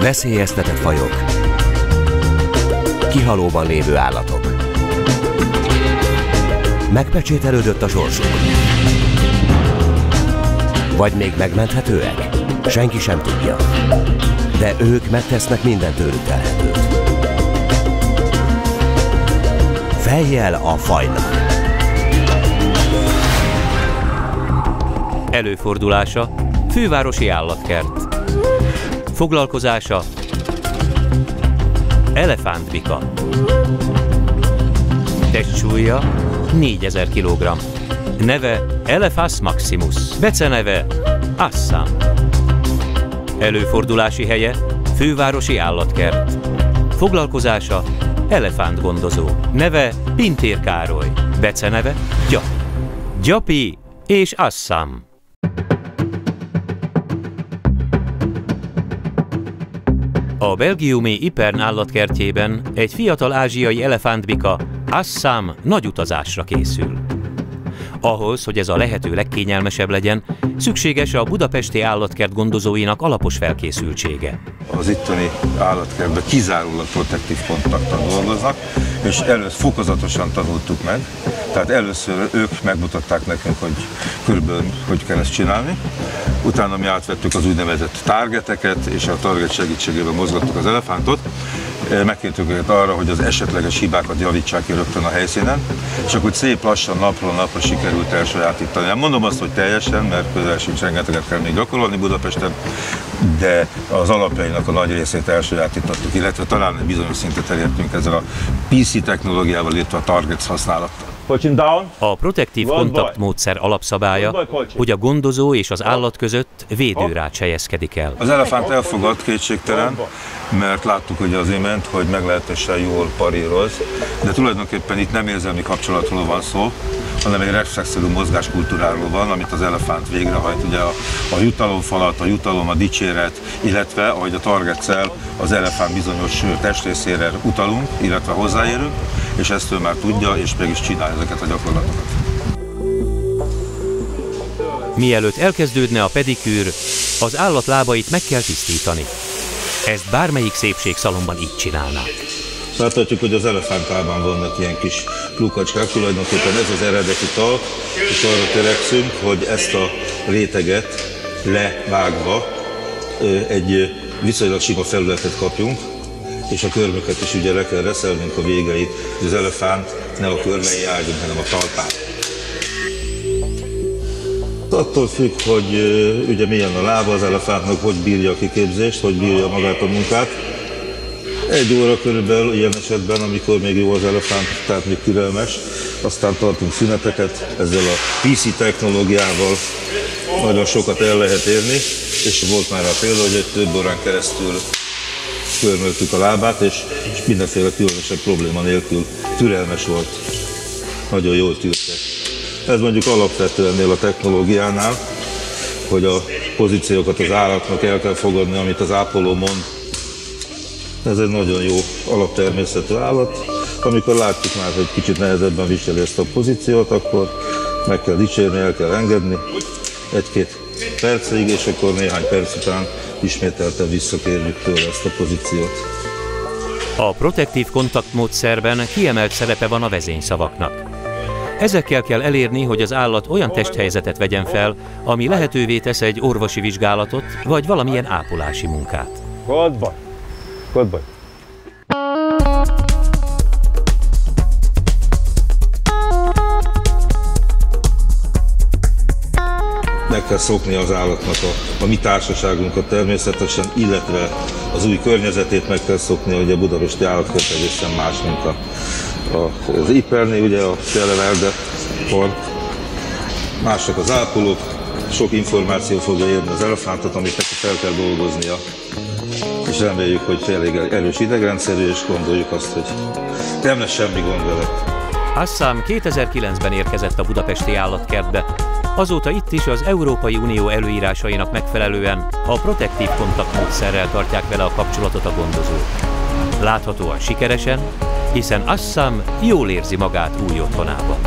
Veszélyeztetett fajok. Kihalóban lévő állatok. Megpecsételődött a sorsuk. Vagy még megmenthetőek? Senki sem tudja. De ők megtesznek minden tőlük telhetőt. Fejjel a fajnak. Előfordulása: fővárosi állatkert. Foglalkozása: elefántbika. Testsúlya: 4000 kg. Neve: Elephas maximus. Beceneve: Assam. Előfordulási helye: fővárosi állatkert. Foglalkozása: elefántgondozó. Neve: Pintér Károly. Beceneve: Gyapi. Gyapi és Assam. A belgiumi Ypern állatkertjében egy fiatal ázsiai elefántbika, Assam, nagy utazásra készül. Ahhoz, hogy ez a lehető legkényelmesebb legyen, szükséges a budapesti állatkert gondozóinak alapos felkészültsége. Az itteni állatkertben kizárólag protektív kontaktan dolgoznak, és fokozatosan tanultuk meg. Tehát először ők megmutatták nekünk, hogy körülbelül hogy kell ezt csinálni. Utána mi átvettük az úgynevezett targeteket, és a target segítségével mozgattuk az elefántot. Megkértük őket arra, hogy az esetleges hibákat javítsák ki rögtön a helyszínen, és akkor szép lassan napról napra sikerült elsajátítani. Nem mondom azt, hogy teljesen, mert közel sincs, rengeteget kell még gyakorolni Budapesten, de az alapjainak a nagy részét elsajátítottuk, illetve talán egy bizonyos szintet elértünk ezzel a PC technológiával, illetve a targets használattal. A protektív kontakt módszer alapszabálya, hogy a gondozó és az állat között védőrács helyezkedik el. Az elefánt elfogadt, kétségtelen, mert láttuk hogy az imént, hogy meglehetősen jól paríroz, de tulajdonképpen itt nem érzelmi kapcsolatról van szó, hanem egy reflexzerű mozgáskultúráról van, amit az elefánt végrehajt. Ugye a jutalomfalat, a jutalom, a dicséret, illetve ahogy a targetszel az elefánt bizonyos testrészére utalunk, illetve hozzáérünk, és ezt ő már tudja, és mégis csinálja ezeket a gyakorlatokat. Mielőtt elkezdődne a pedikűr, az állat lábait meg kell tisztítani. Ezt bármelyik szépségszalonban így csinálnák. Láthatjuk, hogy az elefántában vannak ilyen kis lukacskák, tulajdonképpen ez az eredeti talp, és arra törekszünk, hogy ezt a réteget levágva egy viszonylag sima felületet kapjunk, és a körmöket is ugye le kell reszelnünk a végeit, hogy az elefánt ne a körmei áldjon, hanem a talpán. Attól függ, hogy ugye milyen a lába az elefántnak, hogy bírja a kiképzést, hogy bírja magát a munkát. 1 óra körülbelül ilyen esetben, amikor még jó az elefánt, tehát még türelmes, aztán tartunk szüneteket, ezzel a PC technológiával nagyon sokat el lehet érni, és volt már a példa, hogy egy több órán keresztül körmöltük a lábát, és mindenféle különösebb probléma nélkül türelmes volt, nagyon jól tűrte. Ez mondjuk alapvető ennél a technológiánál, hogy a pozíciókat az állatnak el kell fogadni, amit az ápoló mond. Ez egy nagyon jó alaptermészetű állat. Amikor látjuk már, hogy kicsit nehezebben viseli ezt a pozíciót, akkor meg kell dicsérni, el kell engedni 1-2 percig, és akkor néhány perc után ismételten visszakérjük tőle ezt a pozíciót. A protektív kontaktmódszerben kiemelt szerepe van a vezényszavaknak. Ezekkel kell elérni, hogy az állat olyan testhelyzetet vegyen fel, ami lehetővé tesz egy orvosi vizsgálatot, vagy valamilyen ápolási munkát. Good boy. Good boy. Meg kell szokni az állatnak a mi társaságunkat természetesen, illetve az új környezetét meg kell szokni, hogy a budapesti állatkert egészen más, mint az Yperni, ugye a Szellemelde park. Mások az ápolók, sok információ fogja érni az elefántot, amit neki fel kell dolgoznia. És reméljük, hogy elég erős idegrendszerű, és gondoljuk azt, hogy nem lesz semmi gond vele. Assam 2009-ben érkezett a budapesti állatkertbe. Azóta itt is az Európai Unió előírásainak megfelelően a protektív kontaktmódszerrel tartják vele a kapcsolatot a gondozók. Láthatóan sikeresen, hiszen Assam jól érzi magát új otthonában.